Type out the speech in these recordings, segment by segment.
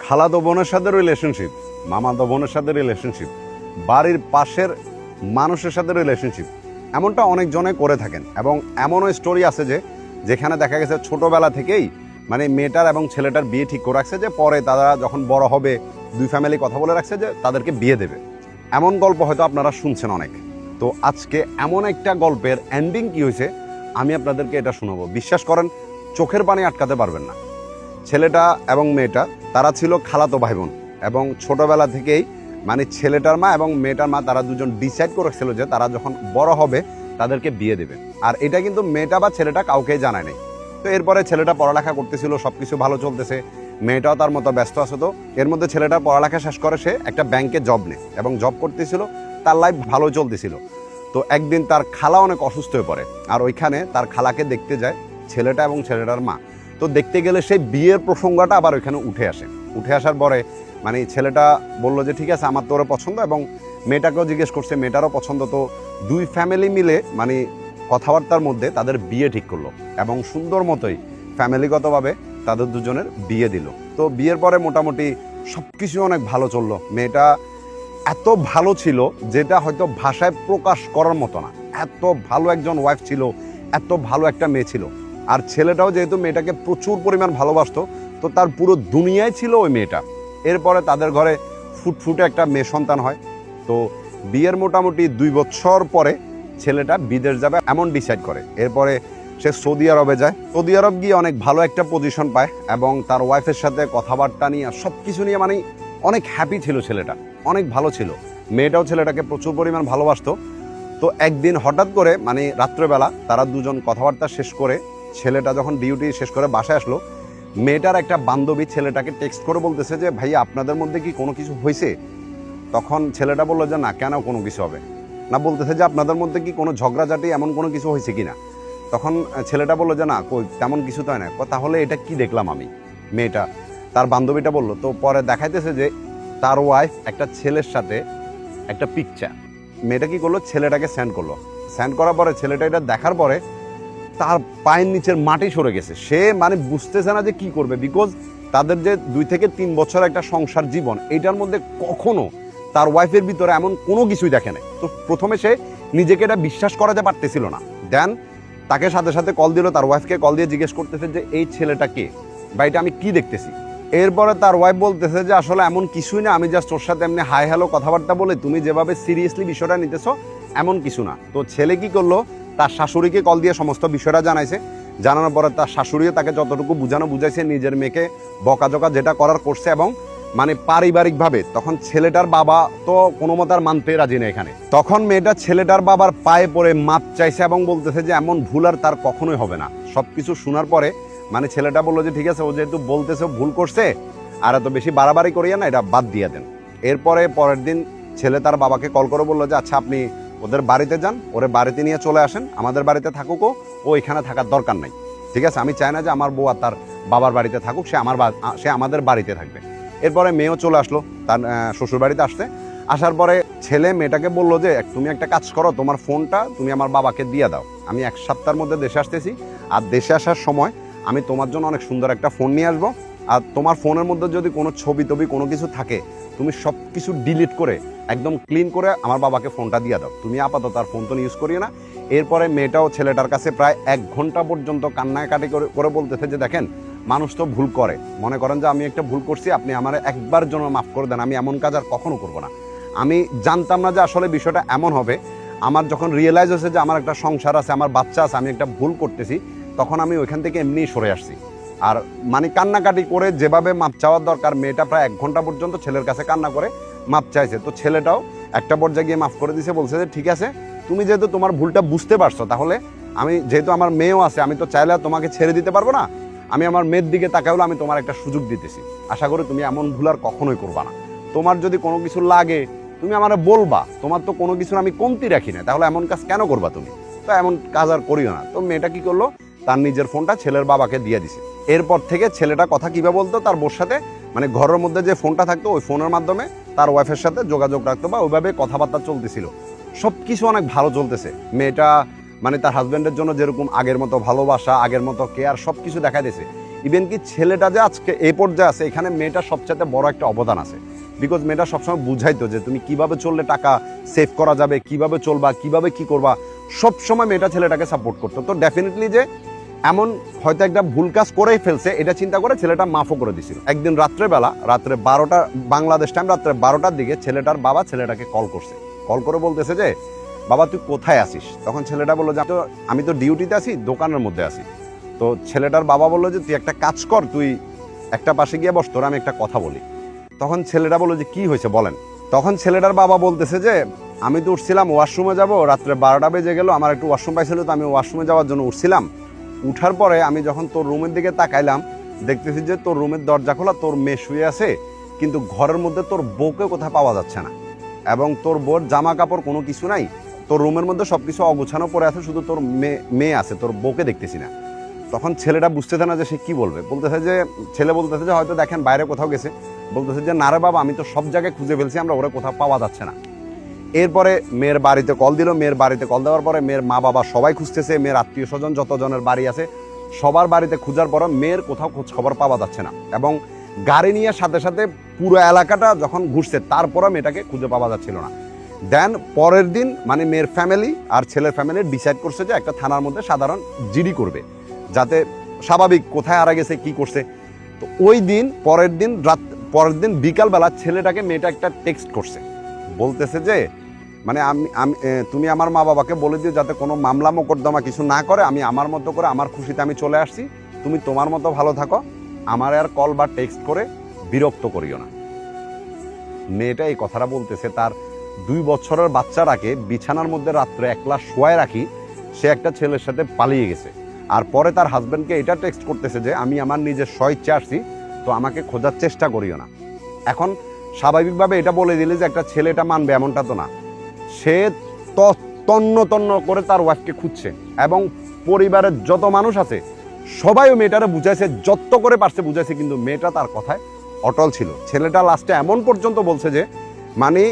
খালাতো বোনের সাথে রিলেশনশিপ, মামাতো বোনের সাথে রিলেশনশিপ, বাড়ির পাশের মানুষের সাথে রিলেশনশিপ, এমনটা অনেকজনে করে থাকেন। এবং এমনও স্টোরি আছে যেখানে দেখা গেছে ছোটবেলা থেকেই মানে মেয়েটার এবং ছেলেটার বিয়ে ঠিক করে রাখছে, যে পরে তারা যখন বড় হবে দুই ফ্যামিলি কথা বলে রাখছে যে তাদেরকে বিয়ে দেবে। এমন গল্প হয়তো আপনারা শুনছেন অনেক। তো আজকে এমন একটা গল্পের এন্ডিং কি হয়েছে আমি আপনাদেরকে এটা শোনাবো। বিশ্বাস করেন, চোখের পানি আটকাতে পারবেন না। ছেলেটা এবং মেয়েটা তারা ছিল খালাতো ভাই বোন, এবং ছোটবেলা থেকেই মানে ছেলেটার মা এবং মেয়েটার মা তারা দুজন ডিসাইড করেছিল যে তারা যখন বড় হবে তাদেরকে বিয়ে দেবে। আর এটা কিন্তু মেয়েটা বা ছেলেটা কাউকে জানায় নাই। তো এরপরে ছেলেটা পড়ালেখা করতেছিল, সবকিছু ভালো চলতেছে, মেয়েটাও তার মতো ব্যস্ত আছে। তো এর মধ্যে ছেলেটা পড়ালেখা শেষ করে সে একটা ব্যাংকে জব নেয় এবং জব করতেছিল, তার লাইফ ভালো চলতেছিল। তো একদিন তার খালা অনেক অসুস্থ হয়ে পড়ে, আর ওইখানে তার খালাকে দেখতে যায় ছেলেটা এবং ছেলেটার মা। তো দেখতে গেলে সেই বিয়ের প্রসঙ্গটা আবার ওইখানে উঠে আসার পরে মানে ছেলেটা বলল যে ঠিক আছে, আমার তো ওরা পছন্দ, এবং মেয়েটাকেও জিজ্ঞেস করছে, মেয়েটারও পছন্দ। তো দুই ফ্যামিলি মিলে মানে কথাবার্তার মধ্যে তাদের বিয়ে ঠিক করলো এবং সুন্দর মতোই ফ্যামিলিগতভাবে তাদের দুজনের বিয়ে দিল। তো বিয়ের পরে মোটামুটি সব কিছু অনেক ভালো চললো। মেয়েটা এত ভালো ছিল যেটা হয়তো ভাষায় প্রকাশ করার মতো না। এত ভালো একজন ওয়াইফ ছিল, এত ভালো একটা মেয়ে ছিল। আর ছেলেটাও যেহেতু মেয়েটাকে প্রচুর পরিমাণ ভালোবাসতো, তো তার পুরো দুনিয়ায় ছিল ওই মেয়েটা। এরপরে তাদের ঘরে ফুটফুটে একটা মেয়ে সন্তান হয়। তো বিয়ের মোটামুটি 2 বছর পরে ছেলেটা বিদেশ যাবে এমন ডিসাইড করে। এরপরে সে সৌদি আরবে যায়। সৌদি আরব গিয়ে অনেক ভালো একটা পজিশন পায় এবং তার ওয়াইফের সাথে কথাবার্তা নিয়ে সব কিছু নিয়ে মানে অনেক হ্যাপি ছিল ছেলেটা, অনেক ভালো ছিল। মেয়েটাও ছেলেটাকে প্রচুর পরিমাণ ভালোবাসতো। তো একদিন হঠাৎ করে মানে রাত্রেবেলা তারা দুজন কথাবার্তা শেষ করে ছেলেটা যখন ডিউটি শেষ করে বাসায় আসলো, মেয়েটার একটা বান্ধবী ছেলেটাকে টেক্সট করে বলতেছে যে ভাইয়া আপনাদের মধ্যে কি কোনো কিছু হয়েছে? তখন ছেলেটা বললো যে না, কেন কোনো কিছু হবে না, বলতেছে যে আপনাদের মধ্যে কি কোনো ঝগড়াঝাটি এমন কোনো কিছু হয়েছে কিনা। তখন ছেলেটা বললো যে না, কই তেমন কিছু তো হয় না। তাহলে এটা কি দেখলাম আমি? মেয়েটা তার বান্ধবীটা বললো। তো পরে দেখাইতেছে যে তার ওয়াইফ একটা ছেলের সাথে একটা পিকচার, মেয়েটা কি করলো, ছেলেটাকে সেন্ড করার পরে ছেলেটা এটা দেখার পরে তার পায়ের নিচের মাটি সরে গেছে। সে মানে বুঝতেছে না যে কি করবে, বিকজ তাদের যে 2 থেকে 3 বছর একটা সংসার জীবন, এইটার মধ্যে কখনো তার ওয়াইফের ভিতরে এমন কোনো কিছুই দেখে নাই। তো প্রথমে সে নিজেকে এটা বিশ্বাস করাতে পারতেছিল না। দেন তাকে সাথে সাথে কল দিল, তার ওয়াইফকে কল দিয়ে জিজ্ঞেস করতেছে যে এই ছেলেটা কে বা এটা আমি কি দেখতেছি। এরপরে তার ওয়াইফ বলতেছে যে আসলে এমন কিছুই না, আমি জাস্ট ওর সাথে এমনি হাই হ্যালো কথাবার্তা বলে তুমি যেভাবে সিরিয়াসলি বিষয়টা নিতেছো এমন কিছু না। তো ছেলে কি করলো, তার শাশুড়িকে কল দিয়ে সমস্ত বিষয়টা জানাইছে। জানানোর পরে তার শাশুড়িও তাকে যতটুকু বুঝাইছে, নিজের মেয়েকে বকাঝকা যেটা করার করছে। এবং মানে পারিবারিকভাবে তখন ছেলেটার বাবা তো কোনো মতে আর মানতে রাজি না এখানে। তখন মেয়েটা ছেলেটার বাবার পায়ে পড়ে মাপ চাইছে এবং বলতেছে যে এমন ভুল আর তার কখনোই হবে না। সবকিছু শোনার পরে মানে ছেলেটা বললো যে ঠিক আছে, ও যেহেতু বলতেছে ভুল করছে, আর এত বেশি বাড়াবাড়ি করিয়া না, এটা বাদ দিয়ে দেন। এরপরে পরের দিন ছেলে তার বাবাকে কল করে বললো যে আচ্ছা আপনি ওদের বাড়িতে যান, ওরে বাড়িতে নিয়ে চলে আসেন, আমাদের বাড়িতে থাকুক, ও এখানে থাকার দরকার নাই। ঠিক আছে, আমি চাই না যে আমার বউ আর তার বাবার বাড়িতে থাকুক, সে আমাদের বাড়িতে থাকবে। এরপরে মেয়েও চলে আসলো, তার শ্বশুর বাড়িতে আসার পরে ছেলে মেয়েটাকে বললো যে তুমি একটা কাজ করো, তোমার ফোনটা তুমি আমার বাবাকে দিয়ে দাও, আমি 1 সপ্তাহের মধ্যে দেশে আসতেছি, আর দেশে আসার সময় আমি তোমার জন্য অনেক সুন্দর একটা ফোন নিয়ে আসবো। আর তোমার ফোনের মধ্যে যদি কোনো ছবি টবি কোনো কিছু থাকে, তুমি সব কিছু ডিলিট করে একদম ক্লিন করে আমার বাবাকে ফোনটা দিয়ে দাও, তুমি আপাতত তার ফোন তো ইউজ করিও না। এরপরে মেয়েটাও ছেলেটার কাছে প্রায় 1 ঘন্টা পর্যন্ত কান্নাকাটি করে বলতেছে যে দেখেন, মানুষ তো ভুল করে, মনে করেন যে আমি একটা ভুল করছি, আপনি আমার একবার জন্য মাফ করে দেন, আমি এমন কাজ আর কখনো করবো না। আমি জানতাম না যে আসলে বিষয়টা এমন হবে। আমার যখন রিয়েলাইজ হয়েছে যে আমার একটা সংসার আছে, আমার বাচ্চা আছে, আমি একটা ভুল করতেছি, তখন আমি ওইখান থেকে এমনিই সরে আসছি। আর মানে কান্নাকাটি করে যেভাবে মাপ চাওয়ার দরকার, মেয়েটা প্রায় 1 ঘন্টা পর্যন্ত ছেলের কাছে কান্না করে মাপ চাইছে। তো ছেলেটাও একটা পর্যায়ে গিয়ে মাফ করে দিয়েছে, বলছে যে ঠিক আছে, তুমি যেহেতু তোমার ভুলটা বুঝতে পারছো, তাহলে আমি যেহেতু আমার মেয়েও আছে, আমি তো চাইলে তোমাকে ছেড়ে দিতে পারবো না, আমি আমার মেয়ের দিকে তাকাইলে আমি তোমার একটা সুযোগ দিতেছি, আশা করি তুমি এমন ভুল আর কখনোই করবা না। তোমার যদি কোনো কিছু লাগে তুমি আমার বলবা, তোমার তো কোনো কিছুর আমি কমতি রাখি না, তাহলে এমন কাজ কেন করবা তুমি? তো এমন কাজ আর করিও না। তো মেয়েটা কি করলো, তার নিজের ফোনটা ছেলের বাবাকে দিয়ে দিছে। এরপর থেকে ছেলেটা কথা কিভাবে বলতো, তার বোর সাথে মানে ঘরের মধ্যে যে ফোনটা থাকতো ওই ফোনের মাধ্যমে তার ওয়াইফের সাথে যোগাযোগ রাখতো, বা ওইভাবে কথাবার্তা চলতেছিল। সব কিছু অনেক ভালো চলতেছে। মেয়েটা মানে তার হাজব্যান্ডের জন্য যেরকম আগের মতো ভালোবাসা, আগের মতো কেয়ার সব কিছু দেখাই দিয়েছে। ইভেন কি ছেলেটা যে আজকে এই পর্যায়ে আছে, এখানে মেয়েটার সবচেয়ে বড় একটা অবদান আছে। বিকজ মেয়েটা সবসময় বুঝাইতো যে তুমি কিভাবে চললে টাকা সেভ করা যাবে, কিভাবে চলবা, কিভাবে কি করবা, সবসময় মেয়েটা ছেলেটাকে সাপোর্ট করতো। তো ডেফিনেটলি যে এমন হয়তো একটা ভুল কাজ করেই ফেলছে এটা চিন্তা করে ছেলেটা মাফও করে দিছিল। একদিন রাত্রে 12টা বাংলাদেশ টাইম, রাত্রে 12টার দিকে ছেলেটার বাবা ছেলেটাকে কল করছে। কল করে বলতেছে যে বাবা তুই কোথায় আছিস? তখন ছেলেটা বললো যে আমি তো ডিউটিতে আছি, দোকানের মধ্যে আছি। তো ছেলেটার বাবা বললো যে তুই একটা কাজ কর, তুই একটা পাশে গিয়ে বস, তোর আমি একটা কথা বলি। তখন ছেলেটা বললো যে কি হয়েছে বলেন। তখন ছেলেটার বাবা বলতেছে যে আমি তো উঠছিলাম ওয়াশরুমে যাব, রাত্রে 12টা বেজে গেল, আমার একটু ওয়াশরুম পাইছিল, তো আমি ওয়াশরুমে যাওয়ার জন্য উঠছিলাম। উঠার পরে আমি যখন তোর রুমের দিকে তাকাইলাম, দেখতেছি যে তোর রুমের দরজা খোলা, তোর মেয়ে শুয়ে আছে, কিন্তু ঘরের মধ্যে তোর বউকে কোথাও পাওয়া যাচ্ছে না, এবং তোর বউর জামা কাপড় কোনো কিছু নাই, তোর রুমের মধ্যে সবকিছু অগুছানো পড়ে আছে, শুধু তোর মেয়ে আছে, তোর বউকে দেখতেছি না। তখন ছেলেটা বুঝতেছে না যে সে কি বলবে। ছেলে বলতেছে যে হয়তো দেখেন বাইরে কোথাও গেছে। বলতেছে যে না রে বাবা, আমি তো সব জায়গায় খুঁজে ফেলছি, আমরা ওরা কোথাও পাওয়া যাচ্ছে না। এরপরে মেয়ের বাড়িতে কল দিল। মেয়ের বাড়িতে কল দেওয়ার পরে মেয়ের মা বাবা সবাই খুঁজতেছে, মেয়ের আত্মীয় স্বজন যতজনের বাড়ি আছে সবার বাড়িতে খোঁজার পরে মেয়ের কোথাও খোঁজ খবর পাওয়া যাচ্ছে না, এবং গাড়ি নিয়ে সাথে সাথে পুরো এলাকাটা যখন ঘুরছে তারপরে মেয়েটাকে খুঁজে পাওয়া যাচ্ছিল না। দেন পরের দিন মানে মেয়ের ফ্যামিলি আর ছেলের ফ্যামিলি ডিসাইড করছে যে একটা থানার মধ্যে সাধারণ জিডি করবে, যাতে স্বাভাবিক কোথায় হারা গেছে কি করছে। তো ওই দিন পরের দিন বিকালবেলা ছেলেটাকে মেয়েটা একটা টেক্সট করছে, বলতেছে যে মানে আমি তুমি আমার মা বাবাকে বলে দিও যাতে কোনো মামলা মোকদ্দমা কিছু না করে, আমি আমার মতো করে আমার খুশিতে আমি চলে আসছি, তুমি তোমার মতো ভালো থাকো, আমার আর কল বা টেক্সট করে বিরক্ত করিও না। মেয়েটা এই কথাটা বলতেছে তার 2 বছরের বাচ্চাটাকে বিছানার মধ্যে রাত্রে একলা শোয়ায় রাখি সে একটা ছেলের সাথে পালিয়ে গেছে। আর পরে তার হাজব্যান্ডকে এটা টেক্সট করতেছে যে আমি আমার নিজের স্বইচ্ছা আসছি, তো আমাকে খোঁজার চেষ্টা করিও না। এখন স্বাভাবিকভাবে এটা বলে দিলে যে একটা ছেলে এটা মানবে এমনটা তো না। সে তন্ন তন্ন করে তার ওয়াইফকে খুঁজছে, এবং পরিবারের যত মানুষ আছে সবাইও মেয়েটারে বুঝাইছে, যত করে পারছে বুঝাইছে, কিন্তু মেয়েটা তার কথায় অটল ছিল। ছেলেটা লাস্টে এমন পর্যন্ত বলছে যে মানে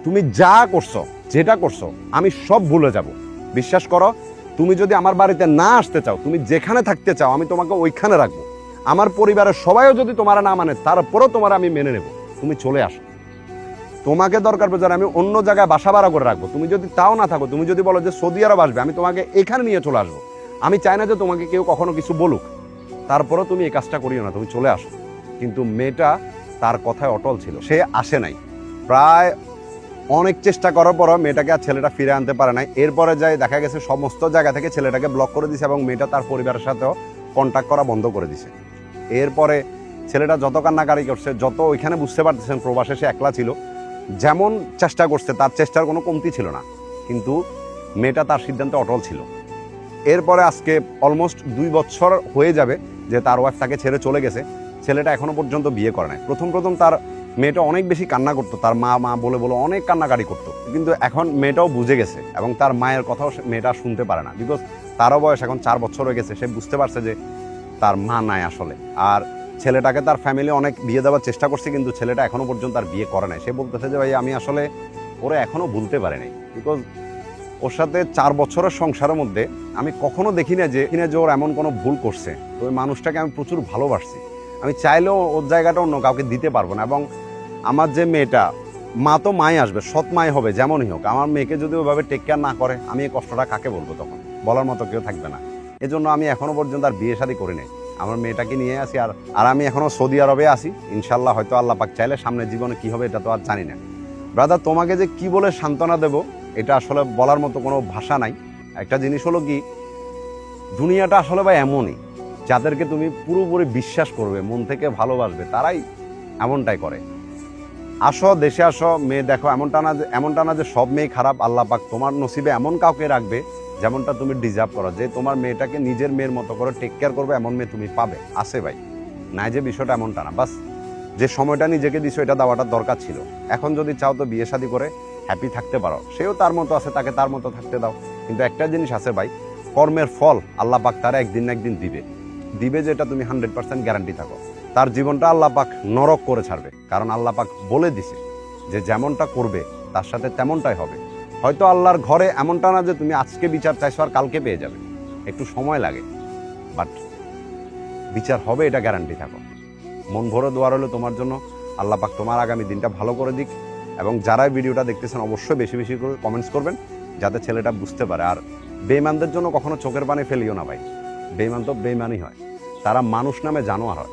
তুমি যা করছো, যেটা করছো আমি সব ভুলে যাব, বিশ্বাস করো, তুমি যদি আমার বাড়িতে না আসতে চাও, তুমি যেখানে থাকতে চাও আমি তোমাকে ওইখানে রাখবো, আমার পরিবারের সবাইও যদি তোমার না মানে তারপরও তোমার আমি মেনে নেব, তুমি চলে আসো, তোমাকে দরকার পড়ে আমি অন্য জায়গায় বাসা ভাড়া করে রাখবো, তুমি যদি তাও না থাকো, তুমি যদি বলো যে সৌদি আরব আসবে, আমি তোমাকে এখানে নিয়ে চলে আসবো, আমি চাই না যে তোমাকে কেউ কখনো কিছু বলুক, তারপরও তুমি এই কাজটা করিও না, তুমি চলে আসো। কিন্তু মেয়েটা তার কথায় অটল ছিল, সে আসে নাই। প্রায় অনেক চেষ্টা করার পরও মেয়েটাকে আর ছেলেটা ফিরে আনতে পারে নাই। এরপরে যাই দেখা গেছে সমস্ত জায়গা থেকে ছেলেটাকে ব্লক করে দিছে, এবং মেয়েটা তার পরিবারের সাথেও কন্ট্যাক্ট করা বন্ধ করে দিছে। এরপরে ছেলেটা যত কান্নাকারি করছে, যত ওইখানে বুঝতে পারতেছেন প্রবাসে সে একলা ছিল, যেমন চেষ্টা করছে তার চেষ্টার কোনো কমতি ছিল না, কিন্তু মেয়েটা তার সিদ্ধান্তে অটল ছিল। এরপরে আজকে অলমোস্ট 2 বছর হয়ে যাবে যে তার ওয়াইফ তাকে ছেড়ে চলে গেছে। ছেলেটা এখনো পর্যন্ত বিয়ে করে নাই। প্রথম তার মেয়েটা অনেক বেশি কান্না করতো, তার মা মা বলে বলে অনেক কান্নাকাটি করতো, কিন্তু এখন মেয়েটাও বুঝে গেছে, এবং তার মায়ের কথাও মেয়েটা শুনতে পারে না, বিকজ তারও বয়স এখন 4 বছর হয়ে গেছে। সে বুঝতে পারছে যে তার মা নাই আসলে। আর ছেলেটাকে তার ফ্যামিলি অনেক বিয়ে দেওয়ার চেষ্টা করছে, কিন্তু ছেলেটা এখনো পর্যন্ত আর বিয়ে করে নাই। সে বলতেছে যে ভাই আমি আসলে ওরা এখনো ভুলতে পারি নাই, বিকজ ওর সাথে 4 বছরের সংসারের মধ্যে আমি কখনো দেখি না যে ওর এমন কোনো ভুল করছে। তো ওই মানুষটাকে আমি প্রচুর ভালোবাসছি, আমি চাইলেও ওর জায়গাটা অন্য কাউকে দিতে পারবো না। এবং আমার যে মেয়েটা, মা তো মাই আসবে, সৎ মাই হবে যেমনই হোক, আমার মেয়েকে যদি ওইভাবে টেক কেয়ার না করে আমি এই কষ্টটা কাকে বলবো? তখন বলার মতো কেউ থাকবে না। এজন্য আমি এখনো পর্যন্ত আর বিয়ে শাদী করি নাই, আমার মেয়েটাকে নিয়ে আসি। আর আমি এখনো সৌদি আরবে আসি, ইনশাল্লাহ হয়তো আল্লাহ পাক চাইলে সামনের জীবনে কি হবে এটা তো আর জানি না। ব্রাদার, তোমাকে যে কি বলে সান্ত্বনা দেব এটা আসলে বলার মতো কোনো ভাষা নাই। একটা জিনিস হলো কি, দুনিয়াটা আসলে ভাই এমনই, যাদেরকে তুমি পুরোপুরি বিশ্বাস করবে, মন থেকে ভালোবাসবে, তারাই এমনটাই করে। আসো, দেশে আসো, মেয়ে দেখো। এমনটা না যে সব মেয়ে খারাপ। আল্লাহ পাক তোমার নসিবে এমন কাউকে রাখবে যেমনটা তুমি ডিজার্ভ করো, যে তোমার মেয়েটাকে নিজের মেয়ের মতো করে টেক কেয়ার করবে, এমন মেয়ে তুমি পাবে। আসে ভাই, নাই যে বিষয়টা এমনটা না, বাস যে সময়টা নিজেকে দিছো এটা দেওয়াটা দরকার ছিল। এখন যদি চাও তো বিয়ে শাদী করে হ্যাপি থাকতে পারো, সেও তার মতো আছে, তাকে তার মতো থাকতে দাও। কিন্তু একটা জিনিস আছে ভাই, কর্মের ফল আল্লাহ পাক তারা একদিন না একদিন দিবে, যেটা তুমি 100% গ্যারান্টি থাকো। তার জীবনটা আল্লাহ পাক নরক করে ছাড়বে, কারণ আল্লাহ পাক বলে দিছে যে যেমনটা করবে তার সাথে তেমনটাই হবে। হয়তো আল্লাহর ঘরে এমনটা না যে তুমি আজকে বিচার চাইছো আর কালকে পেয়ে যাবে, একটু সময় লাগে, বাট বিচার হবে এটা গ্যারান্টি থাকো। মন ভরে দোয়া রইল তোমার জন্য, আল্লাহ পাক তোমার আগামী দিনটা ভালো করে দিক। এবং যারা ভিডিওটা দেখতেছেন অবশ্যই বেশি বেশি করে কমেন্টস করবেন যাতে ছেলেটা বুঝতে পারে। আর বেঈমানদের জন্য কখনো চোখের পানি ফেলিও না ভাই, বেঈমান তো বেঈমানই হয়, তারা মানুষ নামে জানোয়ার হয়।